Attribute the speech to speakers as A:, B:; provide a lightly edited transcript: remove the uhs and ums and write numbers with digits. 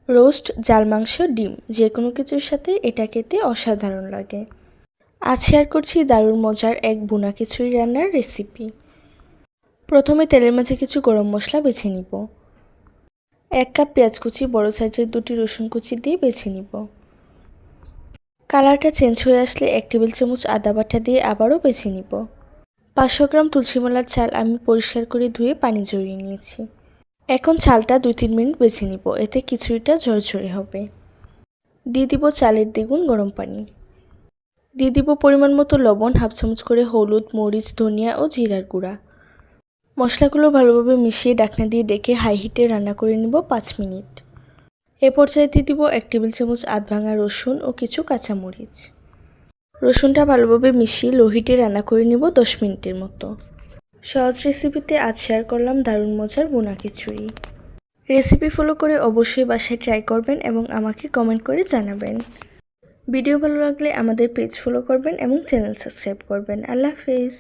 A: Roast, জাল মাংস, ডিম যে কোনো কিছুর সাথে এটা খেতে অসাধারণ লাগে। আজ শেয়ার করছি দারুণ মজার এক ভুনা খিচুড়ি রান্নার রেসিপি। প্রথমে তেলের মাঝে কিছু গরম মশলা বেছে নিব। 1 কাপ পেঁয়াজ কুচি, বড় সাইজের 2টি রসুন কুচি দিয়ে বেছে নিব। কালারটা চেঞ্জ হয়ে আসলে 1 টেবিল চামচ আদা বাটা দিয়ে আবারও বেছে নিব। 500 গ্রাম তুলসীমালার চাল আমি পরিষ্কার করে ধুয়ে পানি ঝরিয়ে নিয়েছি। এখন চালটা 2-3 মিনিট বেছে নিব, এতে খিচুড়িটা ঝরঝরে হবে। দিয়ে দিব চালের দ্বিগুণ গরম পানি। দিয়ে দিব পরিমাণ মতো লবণ, হাফ চামচ করে হলুদ, মরিচ, ধনিয়া ও জিরার গুঁড়া। মশলাগুলো ভালোভাবে মিশিয়ে ঢাকনা দিয়ে ডেকে হাই হিটে রান্না করে নিব 5 মিনিট। এ পর্যায়ে দিয়ে দিব 1 টেবিল চামচ আধ ভাঙা রসুন ও কিছু কাঁচামরিচ। রসুনটা ভালোভাবে মিশিয়ে লো হিটে রান্না করে নিব 10 মিনিটের মতো। সহজ রেসিপিতে আজ শেয়ার করলাম দারুণ মজার ভুনা খিচুড়ি। রেসিপি ফলো করে অবশ্যই বাসায় ট্রাই করবেন এবং আমাকে কমেন্ট করে জানাবেন। ভিডিও ভালো লাগলে আমাদের পেজ ফলো করবেন এবং চ্যানেল সাবস্ক্রাইব করবেন। আল্লাহ হাফেজ।